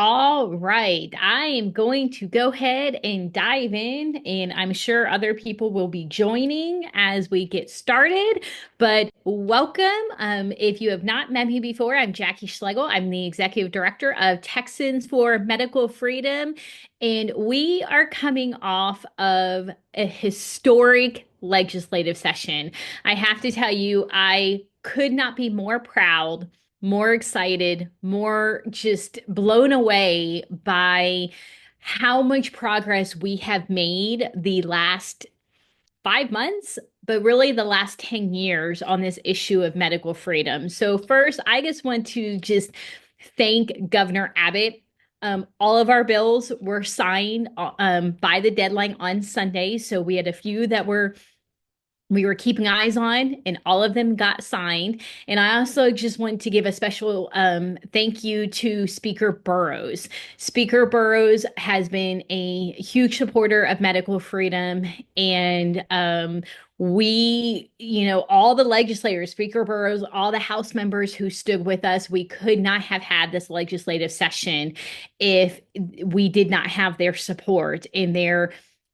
All right, I am going to go ahead and dive in, and I'm sure other people will be joining as we get started. But welcome. If you have not met me before, I'm Jackie Schlegel. I'm the Executive Director of Texans for Medical Freedom, and we are coming off of a historic legislative session. I have to tell you, I could not be more proud, more excited, more just blown away by how much progress we have made the last 5 months, but really the last 10 years on this issue of medical freedom. So, first, I just want to just thank Governor Abbott. All of our bills were signed by the deadline on Sunday. So, we had a few that we were keeping eyes on, and all of them got signed. And I also just want to give a special thank you to Speaker Burrows. Speaker Burrows has been a huge supporter of medical freedom, and all the legislators, Speaker Burrows, all the House members who stood with us, we could not have had this legislative session if we did not have their support and their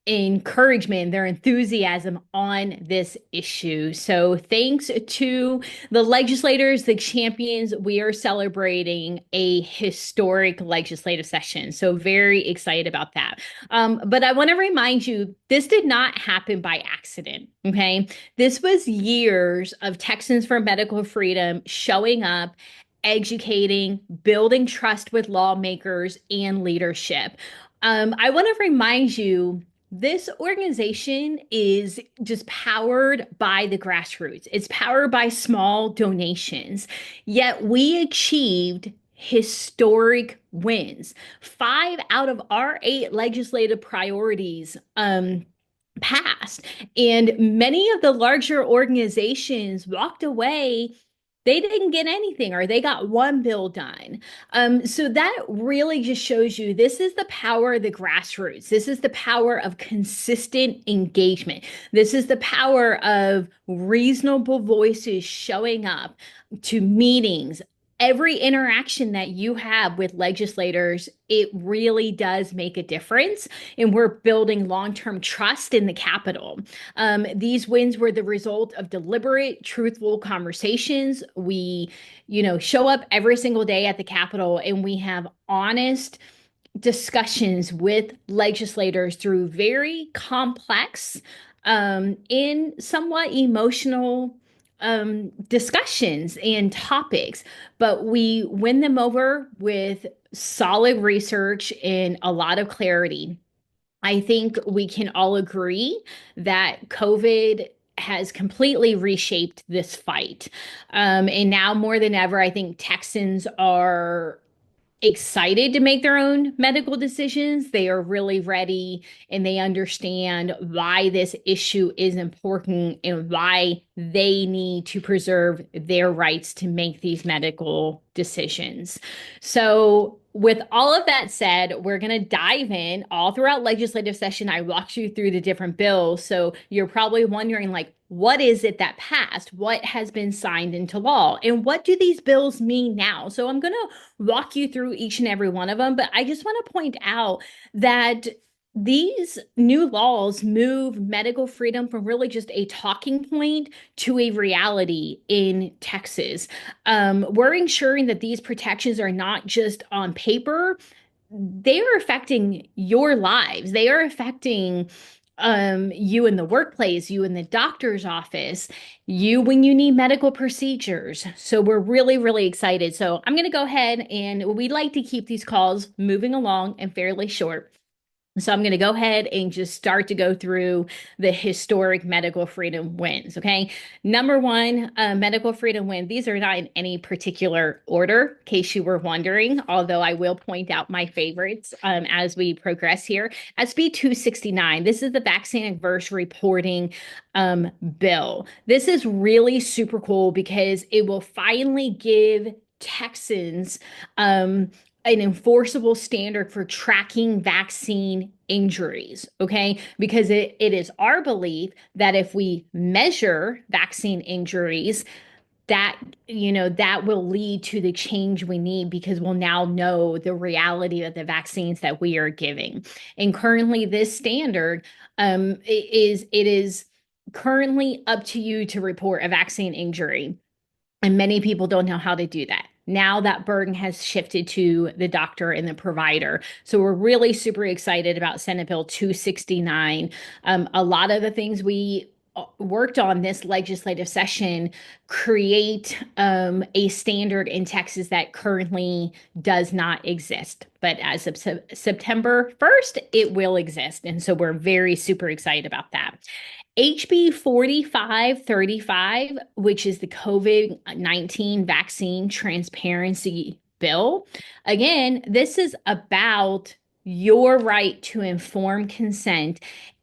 encouragement, their enthusiasm on this issue. So, thanks to the legislators, the champions, we are celebrating a historic legislative session. So, very excited about that. But I want to remind you, this did not happen by accident. Okay. This was years of Texans for Medical Freedom showing up, educating, building trust with lawmakers and leadership. I want to remind you this organization is just powered by the grassroots. It's powered by small donations. Yet we achieved historic wins. 5 out of our 8 legislative priorities passed. And many of the larger organizations walked away, they didn't get anything, or they got one bill done. So that really just shows you this is the power of the grassroots. This is the power of consistent engagement. This is the power of reasonable voices showing up to meetings. Every interaction that you have with legislators, it really does make a difference. And we're building long-term trust in the Capitol. These wins were the result of deliberate, truthful conversations. We, show up every single day at the Capitol and we have honest discussions with legislators through very complex, in somewhat emotional discussions and topics, but we win them over with solid research and a lot of clarity. I think we can all agree that COVID has completely reshaped this fight. And now more than ever, I think Texans are excited to make their own medical decisions. They are really ready and they understand why this issue is important and why they need to preserve their rights to make these medical decisions. So, with all of that said, we're going to dive in all throughout legislative session. I walked you through the different bills. So, you're probably wondering, like, what is it that passed? What has been signed into law? And what do these bills mean now? So, I'm going to walk you through each and every one of them, but I just want to point out that these new laws move medical freedom from really just a talking point to a reality in Texas. We're ensuring that these protections are not just on paper, they are affecting your lives. They are affecting you in the workplace, you in the doctor's office, you when you need medical procedures. So we're really, really excited. So I'm going to go ahead, and we like to keep these calls moving along and fairly short. So I'm going to go ahead and just start to go through the historic medical freedom wins. Okay. Number one, medical freedom win. These are not in any particular order, in case you were wondering, although I will point out my favorites as we progress here. SB 269. This is the vaccine adverse reporting bill. This is really super cool because it will finally give Texans an enforceable standard for tracking vaccine injuries, okay? Because it is our belief that if we measure vaccine injuries, that, that will lead to the change we need because we'll now know the reality of the vaccines that we are giving. And currently, this standard it is currently up to you to report a vaccine injury. And many people don't know how to do that. Now that burden has shifted to the doctor and the provider. So we're really super excited about Senate Bill 269. A lot of the things we worked on this legislative session create a standard in Texas that currently does not exist. But as of September 1st, it will exist. And so we're very super excited about that. HB 4535, which is the COVID-19 vaccine transparency bill. Again, this is about your right to informed consent.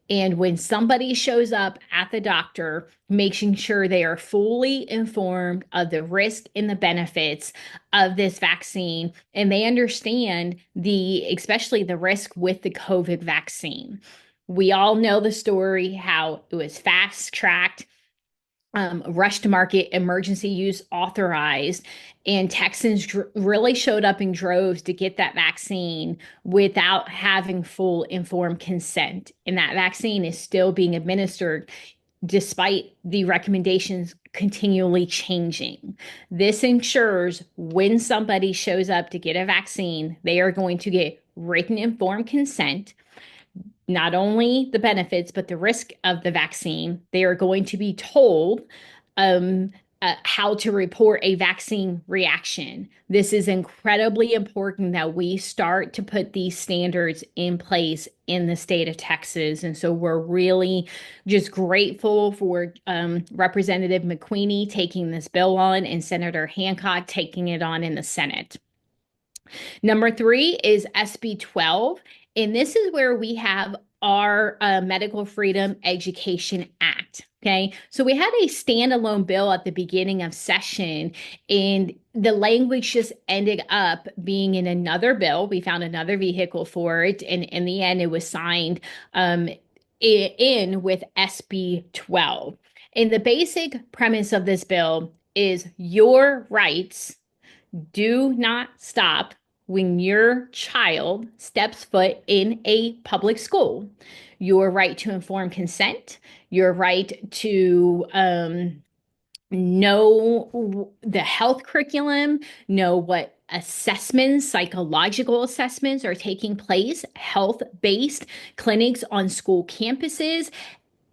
And when somebody shows up at the doctor, making sure they are fully informed of the risk and the benefits of this vaccine, and they understand especially the risk with the COVID vaccine. We all know the story, how it was fast tracked, rush to market, emergency use authorized, and Texans really showed up in droves to get that vaccine without having full informed consent. And that vaccine is still being administered despite the recommendations continually changing. This ensures when somebody shows up to get a vaccine, they are going to get written informed consent, not only the benefits, but the risk of the vaccine. They are going to be told um, how to report a vaccine reaction. This is incredibly important that we start to put these standards in place in the state of Texas. And so we're really just grateful for Representative McQueenie taking this bill on and Senator Hancock taking it on in the Senate. Number 3 is SB 12. And this is where we have our Medical Freedom Education Act. Okay, so we had a standalone bill at the beginning of session, and the language just ended up being in another bill. We found another vehicle for it, and in the end, it was signed in with SB 12. And the basic premise of this bill is your rights do not stop when your child steps foot in a public school. Your right to informed consent, your right to know the health curriculum, know what assessments, psychological assessments are taking place, health-based clinics on school campuses,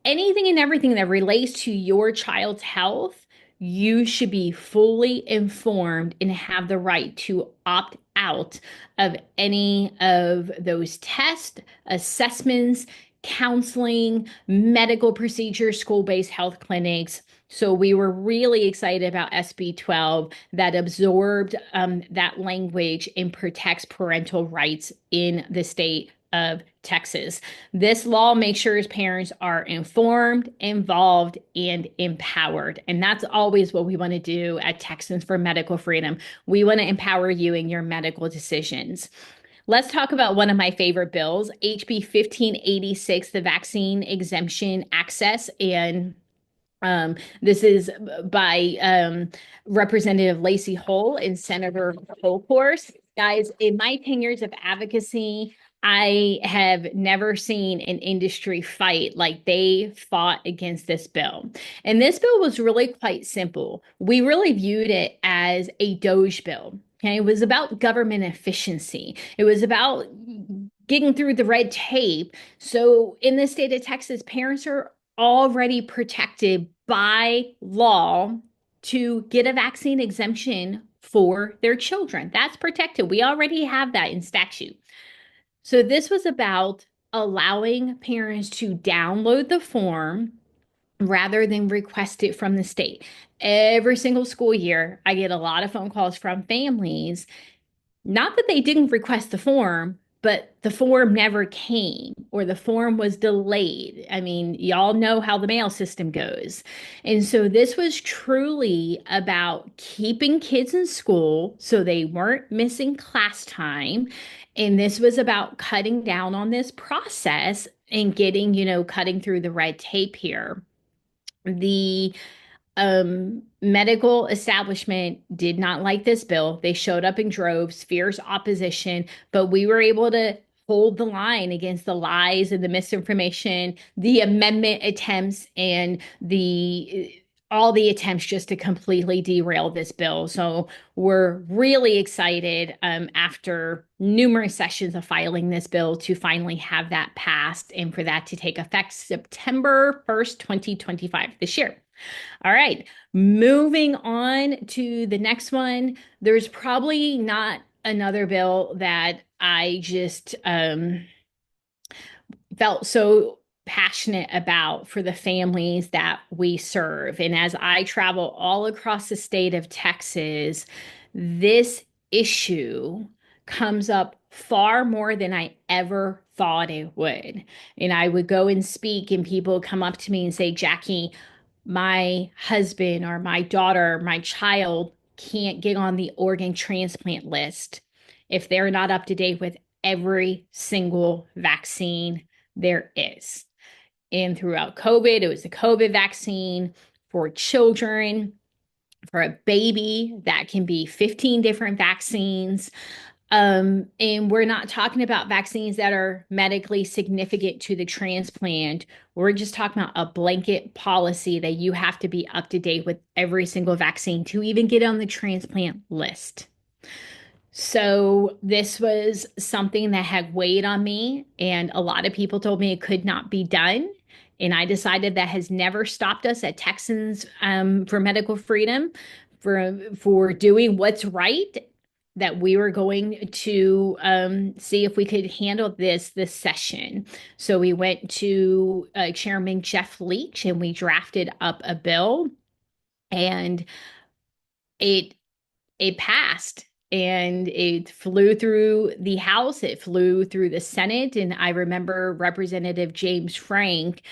anything and everything that relates to your child's health. You should be fully informed and have the right to opt out of any of those tests, assessments, counseling, medical procedures, school-based health clinics. So we were really excited about SB 12 that absorbed that language and protects parental rights in the state of Texas. This law makes sure parents are informed, involved, and empowered. And that's always what we want to do at Texans for Medical Freedom. We want to empower you in your medical decisions. Let's talk about one of my favorite bills, HB 1586, the Vaccine Exemption Access and this is by Representative Lacey Hull and Senator Holcourse. Guys, in my 10 years of advocacy, I have never seen an industry fight like they fought against this bill. And this bill was really quite simple. We really viewed it as a Doge bill. Okay, it was about government efficiency. It was about getting through the red tape. So in the state of Texas, parents are already protected by law to get a vaccine exemption for their children. That's protected. We already have that in statute. So this was about allowing parents to download the form rather than request it from the state. Every single school year, I get a lot of phone calls from families, not that they didn't request the form, but the form never came or the form was delayed. I mean, y'all know how the mail system goes. And so this was truly about keeping kids in school so they weren't missing class time. And this was about cutting down on this process and getting, cutting through the red tape here. The Medical establishment did not like this bill. They showed up in droves, fierce opposition, but we were able to hold the line against the lies and the misinformation, the amendment attempts, and the all the attempts just to completely derail this bill. So we're really excited after numerous sessions of filing this bill to finally have that passed and for that to take effect September 1st, 2025 this year. All right, moving on to the next one. There's probably not another bill that I just felt so passionate about for the families that we serve. And as I travel all across the state of Texas, this issue comes up far more than I ever thought it would. And I would go and speak, and people come up to me and say, Jackie, my husband or my daughter, my child can't get on the organ transplant list if they're not up to date with every single vaccine there is. And throughout COVID, it was the COVID vaccine for children. For a baby, that can be 15 different vaccines. And we're not talking about vaccines that are medically significant to the transplant. We're just talking about a blanket policy that you have to be up to date with every single vaccine to even get on the transplant list. So this was something that had weighed on me, and a lot of people told me it could not be done. And I decided that has never stopped us at Texans for Medical Freedom for doing what's right. That we were going to see if we could handle this session. So we went to Chairman Jeff Leach and we drafted up a bill, and it it passed and it flew through the House, it flew through the Senate. And I remember Representative James Frank,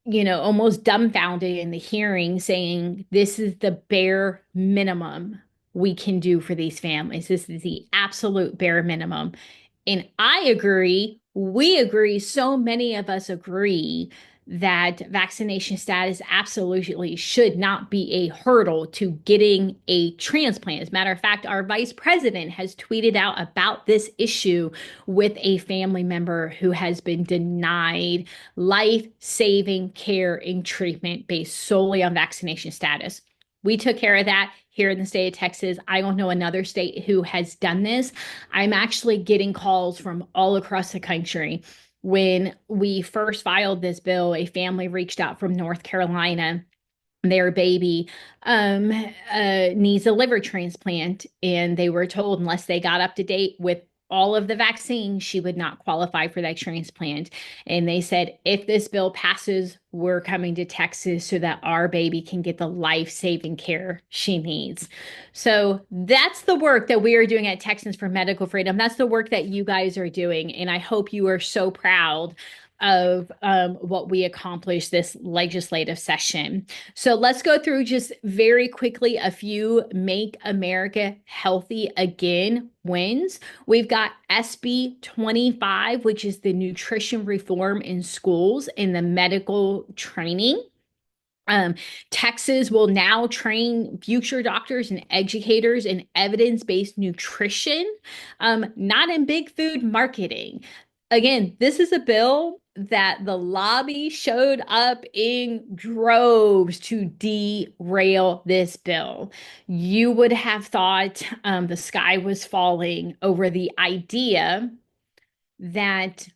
almost dumbfounded in the hearing saying, this is the bare minimum we can do for these families. This is the absolute bare minimum. And I agree. We agree. So many of us agree that vaccination status absolutely should not be a hurdle to getting a transplant. As a matter of fact, our vice president has tweeted out about this issue with a family member who has been denied life-saving care and treatment based solely on vaccination status. We took care of that here in the state of Texas. I don't know another state who has done this. I'm actually getting calls from all across the country. When we first filed this bill, a family reached out from North Carolina. Their baby needs a liver transplant, and they were told unless they got up to date with all of the vaccines, she would not qualify for that transplant. And they said, if this bill passes, we're coming to Texas so that our baby can get the life-saving care she needs. So that's the work that we are doing at Texans for Medical Freedom. That's the work that you guys are doing. And I hope you are so proud of what we accomplished this legislative session. So let's go through just very quickly a few Make America Healthy Again wins. We've got SB 25, which is the nutrition reform in schools and the medical training. Texas will now train future doctors and educators in evidence-based nutrition, not in big food marketing. Again, this is a bill that the lobby showed up in droves to derail this bill. You would have thought the sky was falling over the idea that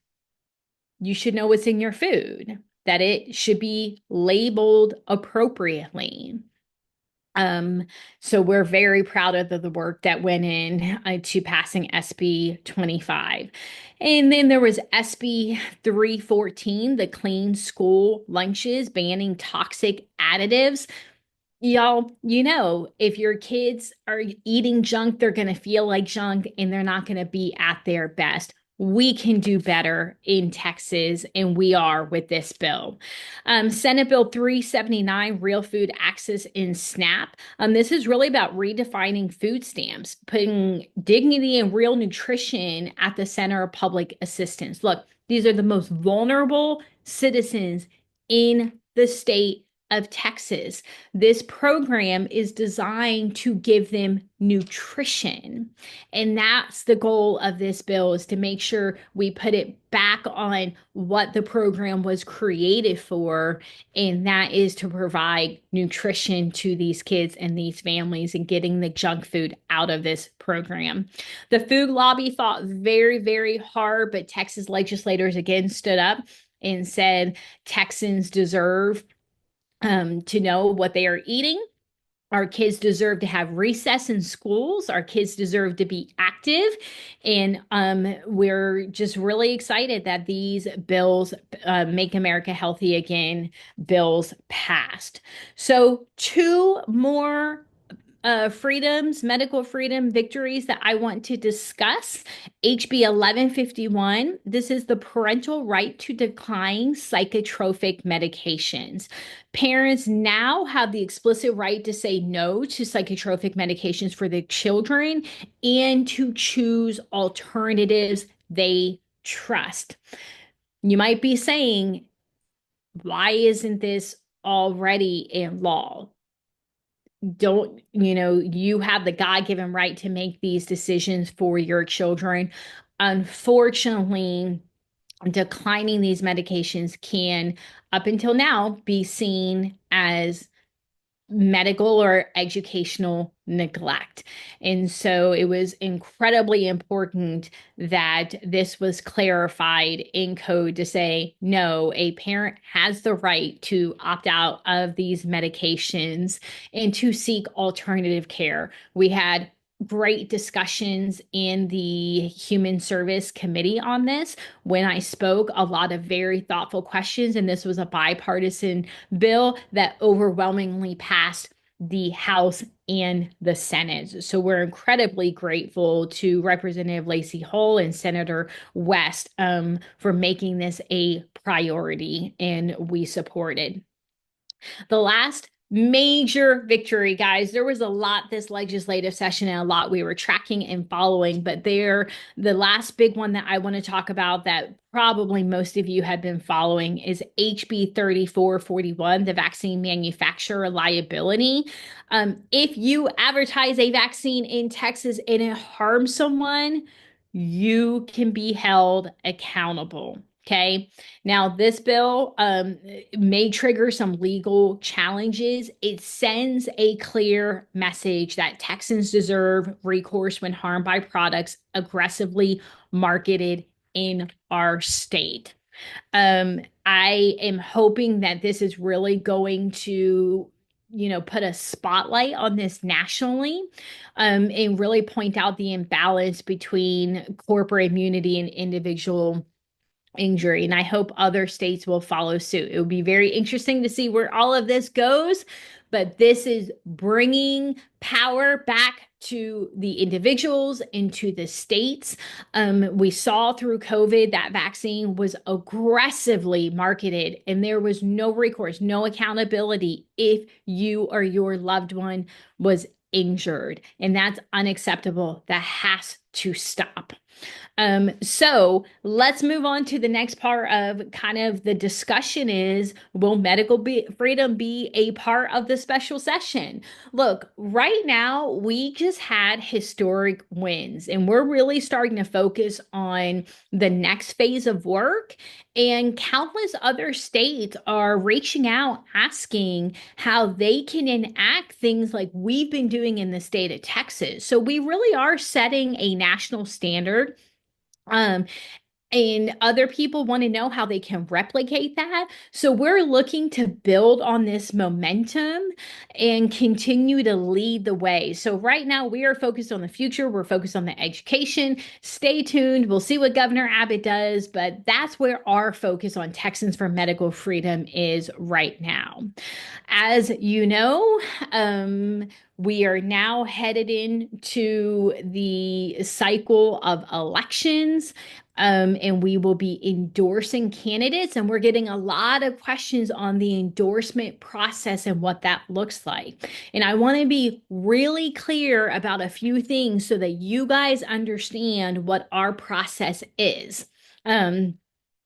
you should know what's in your food, that it should be labeled appropriately. So we're very proud of the work that went in to passing SB 25. And then there was SB 314, the Clean School Lunches, banning toxic additives. Y'all, if your kids are eating junk, they're going to feel like junk and they're not going to be at their best. We can do better in Texas, and we are with this bill. Senate Bill 379, Real Food Access in SNAP. This is really about redefining food stamps, putting dignity and real nutrition at the center of public assistance. Look, these are the most vulnerable citizens in the state of Texas. This program is designed to give them nutrition. And that's the goal of this bill, is to make sure we put it back on what the program was created for, and that is to provide nutrition to these kids and these families and getting the junk food out of this program. The food lobby fought very, very hard, but Texas legislators again stood up and said Texans deserve to know what they are eating. Our kids deserve to have recess in schools. Our kids deserve to be active. And we're just really excited that these bills, Make America Healthy Again bills, passed. So, two more freedoms, medical freedom victories that I want to discuss. HB 1151. This is the parental right to decline psychotropic medications. Parents now have the explicit right to say no to psychotropic medications for their children and to choose alternatives they trust. You might be saying, why isn't this already in law? Don't, you have the God-given right to make these decisions for your children. Unfortunately, declining these medications can, up until now, be seen as medical or educational neglect. And so it was incredibly important that this was clarified in code to say, no, a parent has the right to opt out of these medications and to seek alternative care. We had great discussions in the Human Service Committee on this. When I spoke, a lot of very thoughtful questions, and this was a bipartisan bill that overwhelmingly passed the House and the Senate. So we're incredibly grateful to Representative Lacey Hull and Senator West for making this a priority, and we supported. The last major victory, guys, there was a lot this legislative session and a lot we were tracking and following, but the last big one that I want to talk about that probably most of you have been following is HB 3441, the vaccine manufacturer liability. If you advertise a vaccine in Texas and it harms someone, you can be held accountable. Okay. Now, this bill may trigger some legal challenges. It sends a clear message that Texans deserve recourse when harmed by products aggressively marketed in our state. I am hoping that this is really going to put a spotlight on this nationally, and really point out the imbalance between corporate immunity and individual injury. And I hope other states will follow suit. It will be very interesting to see where all of this goes, but this is bringing power back to the individuals and to the states. We saw through COVID that vaccine was aggressively marketed, and there was no recourse, no accountability if you or your loved one was injured. And that's unacceptable. That has to stop. So let's move on to the next part of kind of the discussion is, will medical freedom be a part of the special session? Look, right now we just had historic wins, and we're really starting to focus on the next phase of work. And countless other states are reaching out, asking how they can enact things like we've been doing in the state of Texas. So we really are setting a national standard. Um, and other people want to know how they can replicate that. So we're looking to build on this momentum and continue to lead the way. So right now we are focused on the future. We're focused on the education. Stay tuned. We'll see what Governor Abbott does, but that's where our focus on Texans for Medical Freedom is right now. As you know, we are now headed into the cycle of elections. And we will be endorsing candidates, and we're getting a lot of questions on the endorsement process and what that looks like. And I want to be really clear about a few things so that you guys understand what our process is.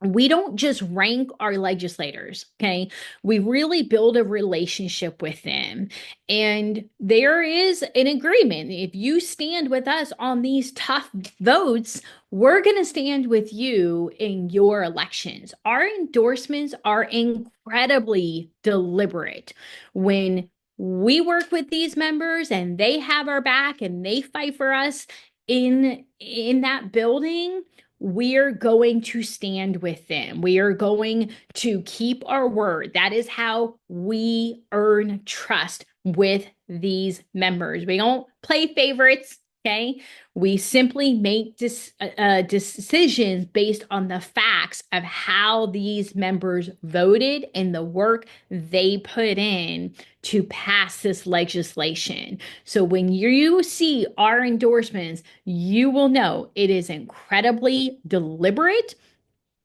we don't just rank our legislators, okay? We really build a relationship with them. And there is an agreement. If you stand with us on these tough votes, we're going to stand with you in your elections. Our endorsements are incredibly deliberate. When we work with these members and they have our back and they fight for us in that building, we're going to stand with them. We are going to keep our word. That is how we earn trust with these members. We don't play favorites. Okay. We simply make decisions based on the facts of how these members voted and the work they put in to pass this legislation. So when you see our endorsements, you will know it is incredibly deliberate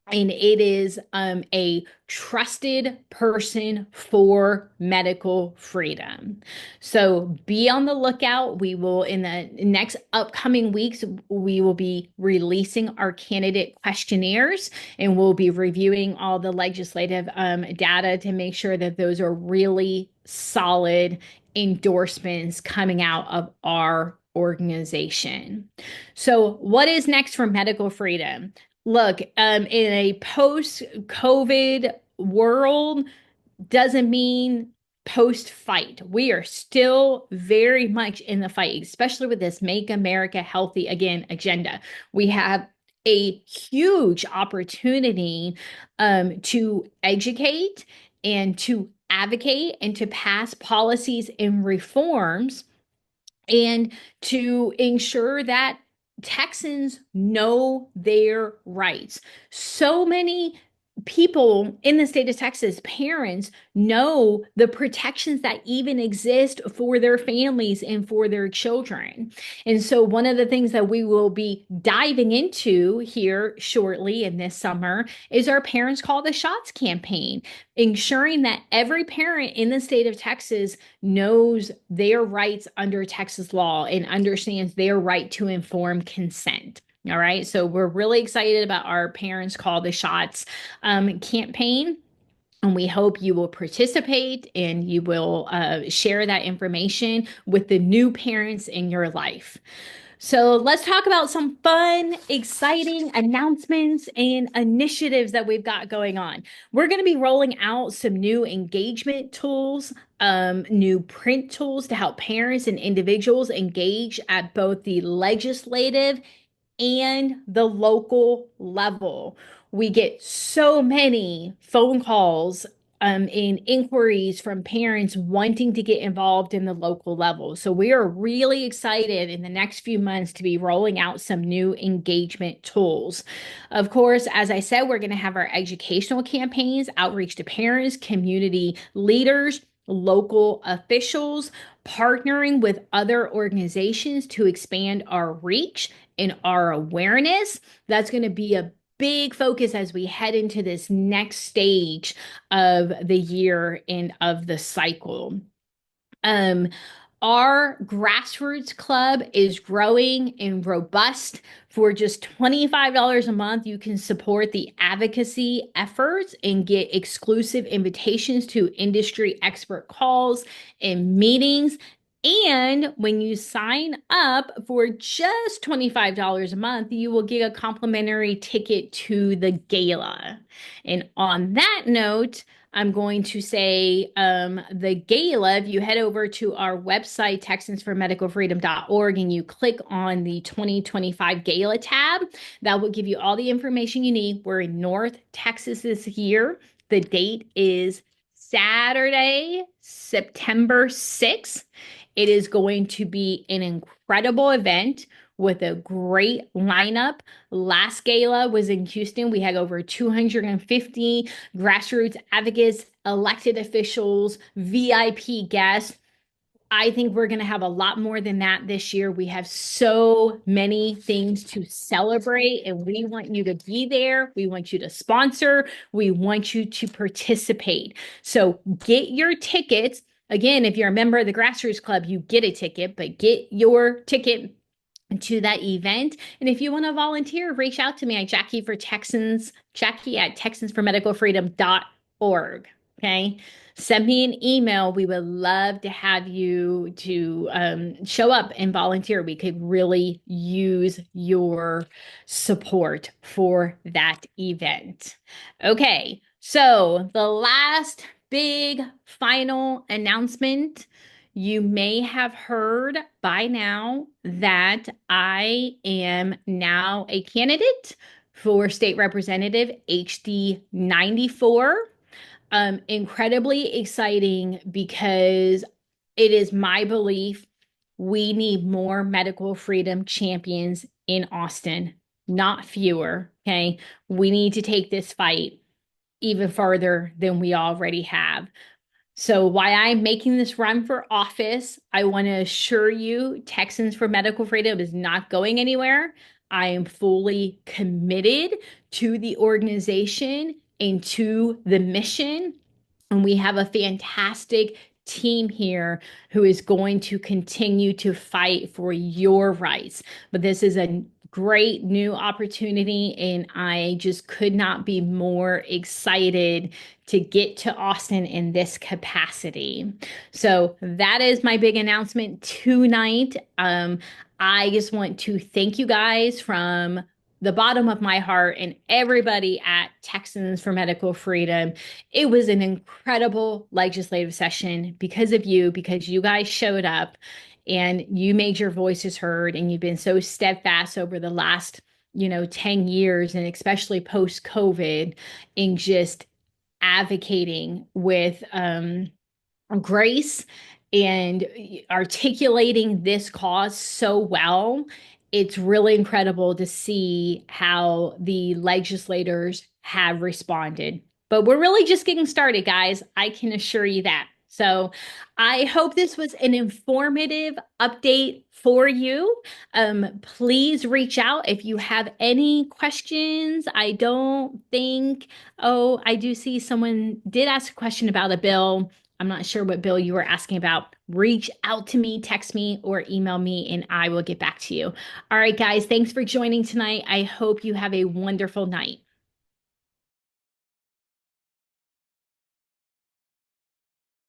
and it is a trusted person for medical freedom. So be on the lookout. We will, in the next upcoming weeks, we will be releasing our candidate questionnaires and we'll be reviewing all the legislative data to make sure that those are really solid endorsements coming out of our organization. So, what is next for medical freedom? Look, in a post-COVID world, doesn't mean post-fight. We are still very much in the fight, especially with this Make America Healthy Again agenda. We have a huge opportunity to educate and to advocate and to pass policies and reforms and to ensure that Texans know their rights. So many people in the state of Texas, parents, know the protections that even exist for their families and for their children. And so, one of the things that we will be diving into here shortly in this summer is our Parents Call the Shots campaign, ensuring that every parent in the state of Texas knows their rights under Texas law and understands their right to informed consent. All right. So we're really excited about our Parents Call the Shots campaign. And we hope you will participate and you will share that information with the new parents in your life. So let's talk about some fun, exciting announcements and initiatives that we've got going on. We're going to be rolling out some new engagement tools, new print tools to help parents and individuals engage at both the legislative and the local level. We get so many phone calls and inquiries from parents wanting to get involved in the local level. So we are really excited in the next few months to be rolling out some new engagement tools. Of course, as I said, we're going to have our educational campaigns, outreach to parents, community leaders, local officials, partnering with other organizations to expand our reach and our awareness. That's going to be a big focus as we head into this next stage of the year and of the cycle. Our grassroots club is growing and robust. For just $25 a month, you can support the advocacy efforts and get exclusive invitations to industry expert calls and meetings. And when you sign up for just $25 a month, you will get a complimentary ticket to the gala. And on that note, I'm going to say the gala, if you head over to our website, texansformedicalfreedom.org, and you click on the 2025 gala tab, that will give you all the information you need. We're in North Texas this year. The date is Saturday, September 6th. It is going to be an incredible event with a great lineup. Last gala was in Houston. We had over 250 grassroots advocates, elected officials, VIP guests. I think we're going to have a lot more than that this year. We have so many things to celebrate, and we want you to be there. We want you to sponsor. We want you to participate. So get your tickets. Again, if you're a member of the Grassroots Club, you get a ticket, but get your ticket to that event. And if you want to volunteer, reach out to me at Jackie at texansformedicalfreedom.org. Okay. Send me an email. We would love to have you to show up and volunteer. We could really use your support for that event. Okay. So the last big final announcement, you may have heard by now that I am now a candidate for State Representative HD 94. Incredibly exciting because it is my belief we need more medical freedom champions in Austin, not fewer. Okay. We need to take this fight even farther than we already have. So, why I'm making this run for office, I want to assure you Texans for Medical Freedom is not going anywhere. I am fully committed to the organization and to the mission. And we have a fantastic team here who is going to continue to fight for your rights. But this is a great new opportunity, and I just could not be more excited to get to Austin in this capacity. So that is my big announcement tonight. I just want to thank you guys from the bottom of my heart and everybody at Texans for Medical Freedom. It was an incredible legislative session because of you, because you guys showed up and you made your voices heard, and you've been so steadfast over the last 10 years, and especially post COVID, in just advocating with grace and articulating this cause so well. It's really incredible to see how the legislators have responded. But we're really just getting started, guys. I can assure you that. So I hope this was an informative update for you. Please reach out if you have any questions. I don't think, oh, I do see someone did ask a question about a bill. I'm not sure what bill you were asking about. Reach out to me, text me, or email me, and I will get back to you. All right, guys, thanks for joining tonight. I hope you have a wonderful night.